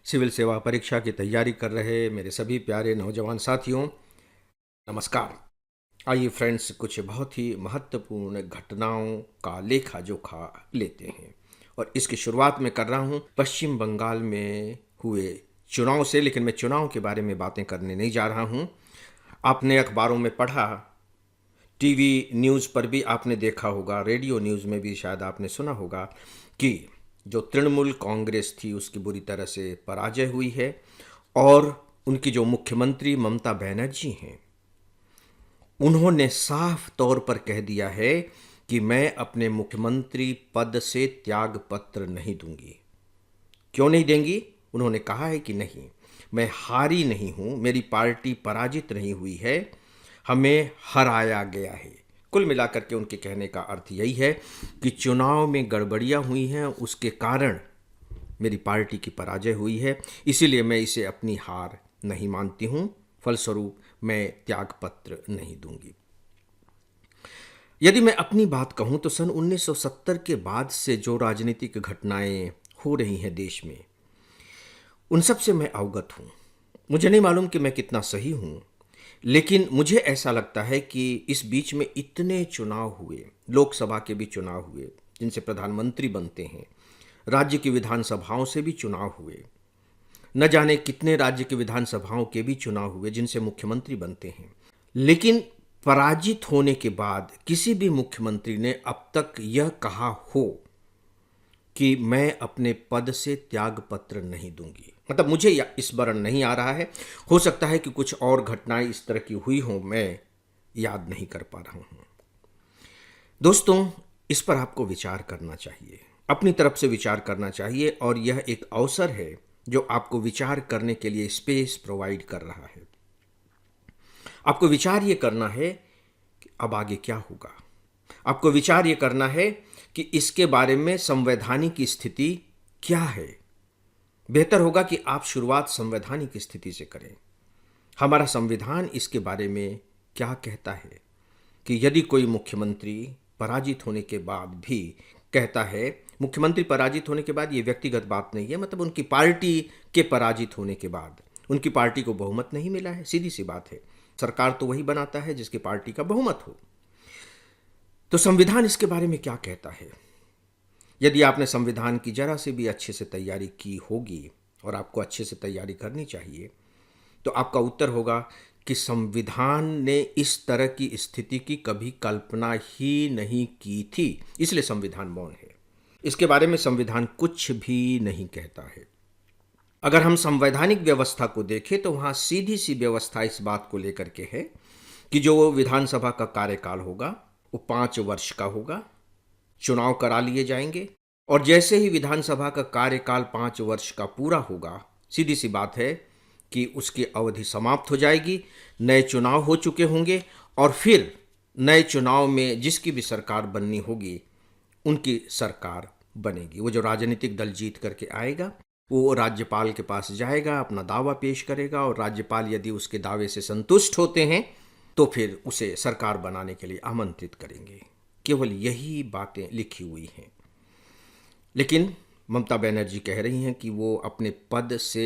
Civil सेवा परीक्षा की तैयारी कर रहे मेरे सभी प्यारे नौजवान साथियों, नमस्कार। आइए फ्रेंड्स, कुछ बहुत ही महत्वपूर्ण घटनाओं का लेखा जोखा लेते हैं और इसकी शुरुआत में कर रहा हूँ पश्चिम बंगाल में हुए चुनाव से। लेकिन मैं चुनाव के बारे में बातें करने नहीं जा रहा हूँ। आपने अखबारों में पढ़ा, टीवी न्यूज़ पर भी आपने देखा होगा, रेडियो न्यूज़ में भी शायद आपने सुना होगा कि जो तृणमूल कांग्रेस थी उसकी बुरी तरह से पराजय हुई है और उनकी जो मुख्यमंत्री ममता बनर्जी हैं, उन्होंने साफ तौर पर कह दिया है कि मैं अपने मुख्यमंत्री पद से त्याग पत्र नहीं दूंगी। क्यों नहीं देंगी? उन्होंने कहा है कि नहीं, मैं हारी नहीं हूं, मेरी पार्टी पराजित नहीं हुई है, हमें हराया गया है। कुल मिलाकर के उनके कहने का अर्थ यही है कि चुनाव में गड़बड़ियां हुई हैं, उसके कारण मेरी पार्टी की पराजय हुई है, इसीलिए मैं इसे अपनी हार नहीं मानती हूं, फलस्वरूप मैं त्यागपत्र नहीं दूंगी। यदि मैं अपनी बात कहूं तो सन 1970 के बाद से जो राजनीतिक घटनाएं हो रही हैं देश में, उन सब से मैं अवगत हूं। मुझे नहीं मालूम कि मैं कितना सही हूं, लेकिन मुझे ऐसा लगता है कि इस बीच में इतने चुनाव हुए, लोकसभा के भी चुनाव हुए जिनसे प्रधानमंत्री बनते हैं, राज्य की विधानसभाओं से भी चुनाव हुए, न जाने कितने राज्य की विधानसभाओं के भी चुनाव हुए जिनसे मुख्यमंत्री बनते हैं। लेकिन पराजित होने के बाद किसी भी मुख्यमंत्री ने अब तक यह कहा हो कि मैं अपने पद से त्यागपत्र नहीं दूंगी। मतलब मुझे स्मरण नहीं आ रहा है। हो सकता है कि कुछ और घटनाएं इस तरह की हुई हों, मैं याद नहीं कर पा रहा हूं। दोस्तों, इस पर आपको विचार करना चाहिए, अपनी तरफ से विचार करना चाहिए, और यह एक अवसर है जो आपको विचार करने के लिए स्पेस प्रोवाइड कर रहा है। आपको विचार ये करना है कि अब आगे क्या होगा। आपको विचार ये करना है कि इसके बारे में संवैधानिक स्थिति क्या है। बेहतर होगा कि आप शुरुआत संवैधानिक स्थिति से करें। हमारा संविधान इसके बारे में क्या कहता है कि यदि कोई मुख्यमंत्री पराजित होने के बाद भी कहता है, मुख्यमंत्री पराजित होने के बाद, ये व्यक्तिगत बात नहीं है, मतलब उनकी पार्टी के पराजित होने के बाद उनकी पार्टी को बहुमत नहीं मिला है, सीधी सी बात है। सरकार तो वही बनाता है जिसकी पार्टी का बहुमत हो। तो संविधान इसके बारे में क्या कहता है? यदि आपने संविधान की जरा से भी अच्छे से तैयारी की होगी, और आपको अच्छे से तैयारी करनी चाहिए, तो आपका उत्तर होगा कि संविधान ने इस तरह की स्थिति की कभी कल्पना ही नहीं की थी, इसलिए संविधान मौन है। इसके बारे में संविधान कुछ भी नहीं कहता है। अगर हम संवैधानिक व्यवस्था को देखें तो वहां सीधी सी व्यवस्था इस बात को लेकर के है कि जो विधानसभा का कार्यकाल होगा वो 5 वर्ष का होगा, चुनाव करा लिए जाएंगे, और जैसे ही विधानसभा का कार्यकाल 5 वर्ष का पूरा होगा, सीधी सी बात है कि उसकी अवधि समाप्त हो जाएगी, नए चुनाव हो चुके होंगे, और फिर नए चुनाव में जिसकी भी सरकार बननी होगी उनकी सरकार बनेगी। वो जो राजनीतिक दल जीत करके आएगा वो राज्यपाल के पास जाएगा, अपना दावा पेश करेगा, और राज्यपाल यदि उसके दावे से संतुष्ट होते हैं तो फिर उसे सरकार बनाने के लिए आमंत्रित करेंगे। केवल यही बातें लिखी हुई हैं। लेकिन ममता बनर्जी कह रही हैं कि वो अपने पद से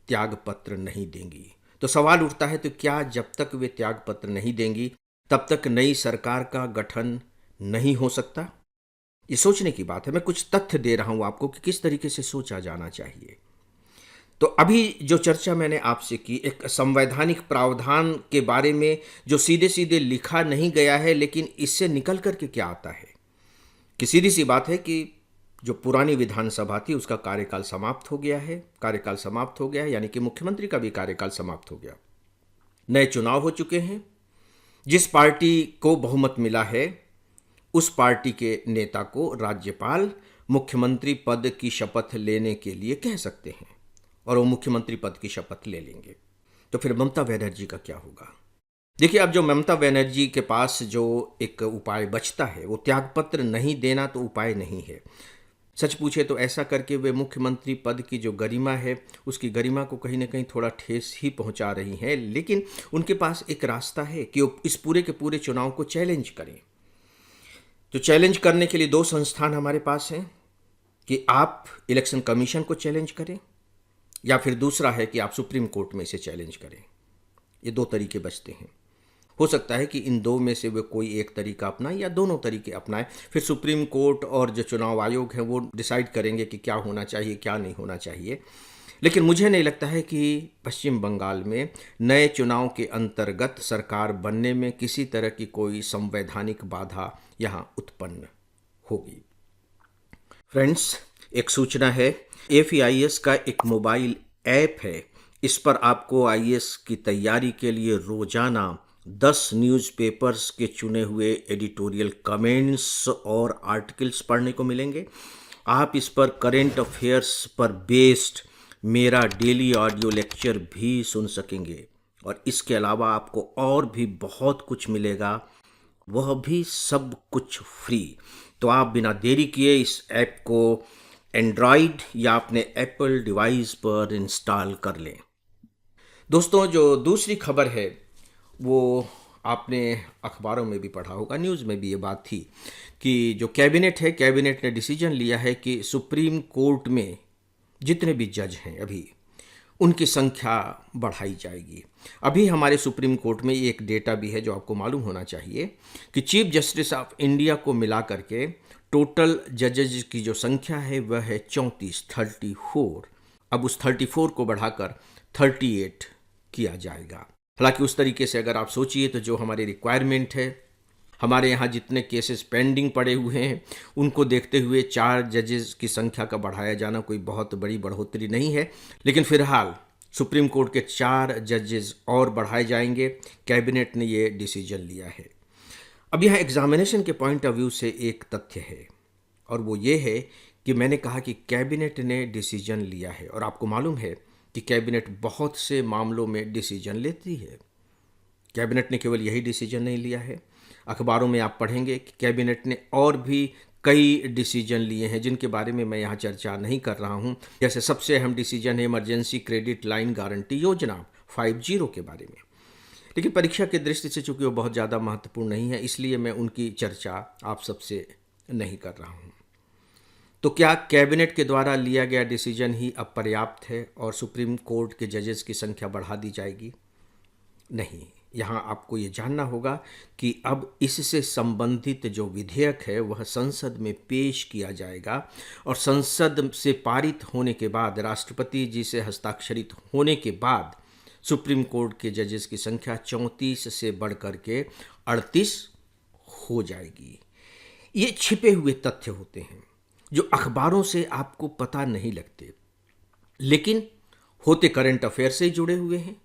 त्यागपत्र नहीं देंगी। तो सवाल उठता है, तो क्या जब तक वे त्यागपत्र नहीं देंगी तब तक नई सरकार का गठन नहीं हो सकता? ये सोचने की बात है। मैं कुछ तथ्य दे रहा हूं आपको कि किस तरीके से सोचा जाना चाहिए। तो अभी जो चर्चा मैंने आपसे की, एक संवैधानिक प्रावधान के बारे में जो सीधे सीधे लिखा नहीं गया है, लेकिन इससे निकल करके क्या आता है कि सीधी सी बात है कि जो पुरानी विधानसभा थी उसका कार्यकाल समाप्त हो गया है। कार्यकाल समाप्त हो गया है यानी कि मुख्यमंत्री का भी कार्यकाल समाप्त हो गया। नए चुनाव हो चुके हैं। जिस पार्टी को बहुमत मिला है उस पार्टी के नेता को राज्यपाल मुख्यमंत्री पद की शपथ लेने के लिए कह सकते हैं, और वो मुख्यमंत्री पद की शपथ ले लेंगे। तो फिर ममता बनर्जी का क्या होगा? देखिए, अब जो ममता बनर्जी के पास जो एक उपाय बचता है वो त्यागपत्र नहीं देना तो उपाय नहीं है। सच पूछे तो ऐसा करके वे मुख्यमंत्री पद की जो गरिमा है उसकी गरिमा को कहीं ना कहीं थोड़ा ठेस ही पहुंचा रही हैं। लेकिन उनके पास एक रास्ता है कि वो इस पूरे के पूरे चुनाव को चैलेंज करें। तो चैलेंज करने के लिए 2 संस्थान हमारे पास हैं कि आप इलेक्शन कमीशन को चैलेंज करें या फिर दूसरा है कि आप सुप्रीम कोर्ट में इसे चैलेंज करें। ये दो तरीके बचते हैं। हो सकता है कि इन दो में से वे कोई एक तरीका अपनाए या दोनों तरीके अपनाएं। फिर सुप्रीम कोर्ट और जो चुनाव आयोग है वो डिसाइड करेंगे कि क्या होना चाहिए, क्या नहीं होना चाहिए। लेकिन मुझे नहीं लगता है कि पश्चिम बंगाल में नए चुनाव के अंतर्गत सरकार बनने में किसी तरह की कोई संवैधानिक बाधा यहाँ उत्पन्न होगी। फ्रेंड्स, एक सूचना है, AFIS का एक मोबाइल ऐप है। इस पर आपको आईएएस की तैयारी के लिए रोजाना 10 न्यूज़पेपर्स के चुने हुए एडिटोरियल कमेंट्स और आर्टिकल्स पढ़ने को मिलेंगे। आप इस पर करेंट अफेयर्स पर बेस्ड मेरा डेली ऑडियो लेक्चर भी सुन सकेंगे और इसके अलावा आपको और भी बहुत कुछ मिलेगा, वह भी सब कुछ फ्री। तो आप बिना देरी किए इस ऐप को एंड्रॉयड या अपने एप्पल डिवाइस पर इंस्टॉल कर लें। दोस्तों, जो दूसरी खबर है वो आपने अखबारों में भी पढ़ा होगा, न्यूज़ में भी ये बात थी कि जो कैबिनेट है, कैबिनेट ने डिसीजन लिया है कि सुप्रीम कोर्ट में जितने भी जज हैं अभी उनकी संख्या बढ़ाई जाएगी। अभी हमारे सुप्रीम कोर्ट में एक डेटा भी है जो आपको मालूम होना चाहिए कि चीफ जस्टिस ऑफ इंडिया को मिला करके टोटल जजेज की जो संख्या है वह है 34। अब उस 34 को बढ़ाकर 38 किया जाएगा। हालांकि उस तरीके से अगर आप सोचिए तो जो हमारी रिक्वायरमेंट है, हमारे यहाँ जितने केसेस पेंडिंग पड़े हुए हैं उनको देखते हुए 4 जजेस की संख्या का बढ़ाया जाना कोई बहुत बड़ी बढ़ोतरी नहीं है। लेकिन फिलहाल सुप्रीम कोर्ट के 4 जजेस और बढ़ाए जाएंगे। कैबिनेट ने ये डिसीजन लिया है। अब यहाँ एग्जामिनेशन के पॉइंट ऑफ व्यू से एक तथ्य है और वो ये है कि मैंने कहा कि कैबिनेट ने डिसीजन लिया है और आपको मालूम है कि कैबिनेट बहुत से मामलों में डिसीजन लेती है। कैबिनेट ने केवल यही डिसीजन नहीं लिया है, अखबारों में आप पढ़ेंगे कि कैबिनेट ने और भी कई डिसीजन लिए हैं जिनके बारे में मैं यहाँ चर्चा नहीं कर रहा हूँ। जैसे सबसे अहम डिसीजन है इमरजेंसी क्रेडिट लाइन गारंटी योजना 50 के बारे में। लेकिन परीक्षा की दृष्टि से चूंकि वो बहुत ज़्यादा महत्वपूर्ण नहीं है, इसलिए मैं उनकी चर्चा आप सबसे नहीं कर रहा हूँ। तो क्या कैबिनेट के द्वारा लिया गया डिसीजन ही अब पर्याप्त है और सुप्रीम कोर्ट के जजेस की संख्या बढ़ा दी जाएगी? नहीं, यहाँ आपको ये जानना होगा कि अब इससे संबंधित जो विधेयक है वह संसद में पेश किया जाएगा और संसद से पारित होने के बाद, राष्ट्रपति जी से हस्ताक्षरित होने के बाद सुप्रीम कोर्ट के जजेस की संख्या 34 से बढ़ कर के 38 हो जाएगी। ये छिपे हुए तथ्य होते हैं जो अखबारों से आपको पता नहीं लगते, लेकिन होते करंट अफेयर से जुड़े हुए हैं।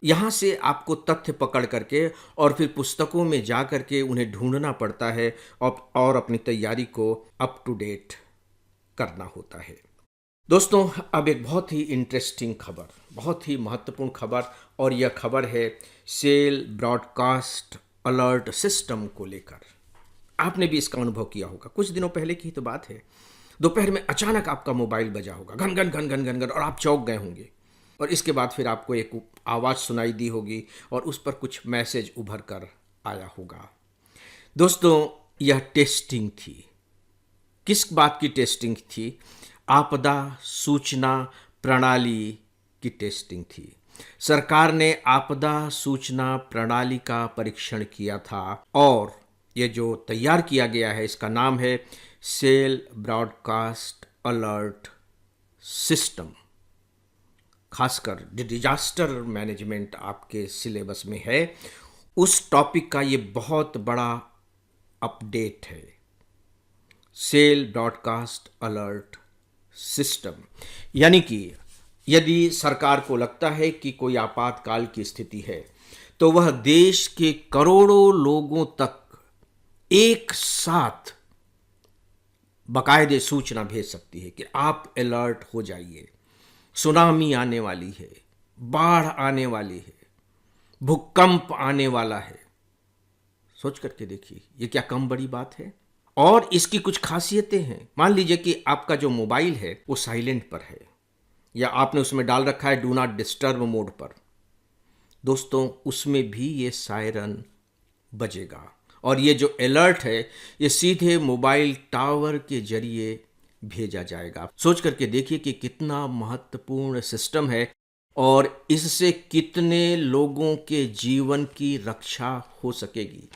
यहाँ से आपको तथ्य पकड़ करके और फिर पुस्तकों में जा करके उन्हें ढूंढना पड़ता है और अपनी तैयारी को अप टू डेट करना होता है। दोस्तों, अब एक बहुत ही इंटरेस्टिंग खबर, बहुत ही महत्वपूर्ण खबर, और यह खबर है सेल ब्रॉडकास्ट अलर्ट सिस्टम को लेकर। आपने भी इसका अनुभव किया होगा। कुछ दिनों पहले की ही तो बात है, दोपहर में अचानक आपका मोबाइल बजा होगा, घन घन घन घन घन घन, और आप चौंक गए होंगे। और इसके बाद फिर आपको एक आवाज़ सुनाई दी होगी और उस पर कुछ मैसेज उभर कर आया होगा। दोस्तों, यह टेस्टिंग थी। किस बात की टेस्टिंग थी? आपदा सूचना प्रणाली की टेस्टिंग थी। सरकार ने आपदा सूचना प्रणाली का परीक्षण किया था और ये जो तैयार किया गया है इसका नाम है सेल ब्रॉडकास्ट अलर्ट सिस्टम। खासकर जो डिजास्टर मैनेजमेंट आपके सिलेबस में है उस टॉपिक का ये बहुत बड़ा अपडेट है। सेल ब्रॉडकास्ट अलर्ट सिस्टम, यानी कि यदि सरकार को लगता है कि कोई आपातकाल की स्थिति है तो वह देश के करोड़ों लोगों तक एक साथ बाकायदे सूचना भेज सकती है कि आप अलर्ट हो जाइए, सुनामी आने वाली है, बाढ़ आने वाली है, भूकंप आने वाला है। सोच करके देखिए, ये क्या कम बड़ी बात है? और इसकी कुछ खासियतें हैं। मान लीजिए कि आपका जो मोबाइल है वो साइलेंट पर है या आपने उसमें डाल रखा है डू नॉट डिस्टर्ब मोड पर। दोस्तों, उसमें भी ये सायरन बजेगा और ये जो अलर्ट है ये सीधे मोबाइल टावर के जरिए भेजा जाएगा। आप सोच करके देखिए कि कितना महत्वपूर्ण सिस्टम है और इससे कितने लोगों के जीवन की रक्षा हो सकेगी।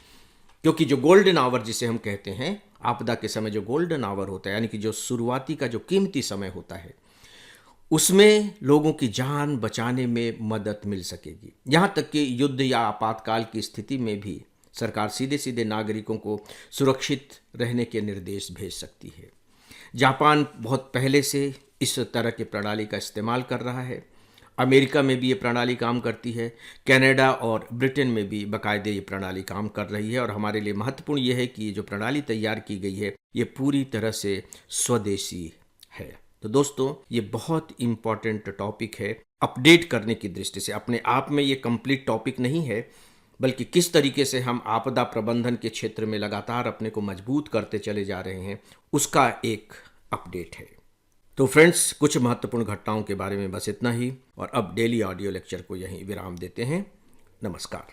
क्योंकि जो गोल्डन आवर जिसे हम कहते हैं, आपदा के समय जो गोल्डन आवर होता है, यानी कि जो शुरुआती का जो कीमती समय होता है, उसमें लोगों की जान बचाने में मदद मिल सकेगी। यहाँ तक कि युद्ध या आपातकाल की स्थिति में भी सरकार सीधे सीधे नागरिकों को सुरक्षित रहने के निर्देश भेज सकती है। जापान बहुत पहले से इस तरह की प्रणाली का इस्तेमाल कर रहा है। अमेरिका में भी ये प्रणाली काम करती है। कनाडा और ब्रिटेन में भी बाकायदे ये प्रणाली काम कर रही है। और हमारे लिए महत्वपूर्ण ये है कि ये जो प्रणाली तैयार की गई है ये पूरी तरह से स्वदेशी है। तो दोस्तों, ये बहुत इम्पॉर्टेंट टॉपिक है अपडेट करने की दृष्टि से। अपने आप में ये कंप्लीट टॉपिक नहीं है, बल्कि किस तरीके से हम आपदा प्रबंधन के क्षेत्र में लगातार अपने को मजबूत करते चले जा रहे हैं, उसका एक अपडेट है। तो फ्रेंड्स, कुछ महत्वपूर्ण घटनाओं के बारे में बस इतना ही, और अब डेली ऑडियो लेक्चर को यहीं विराम देते हैं। नमस्कार।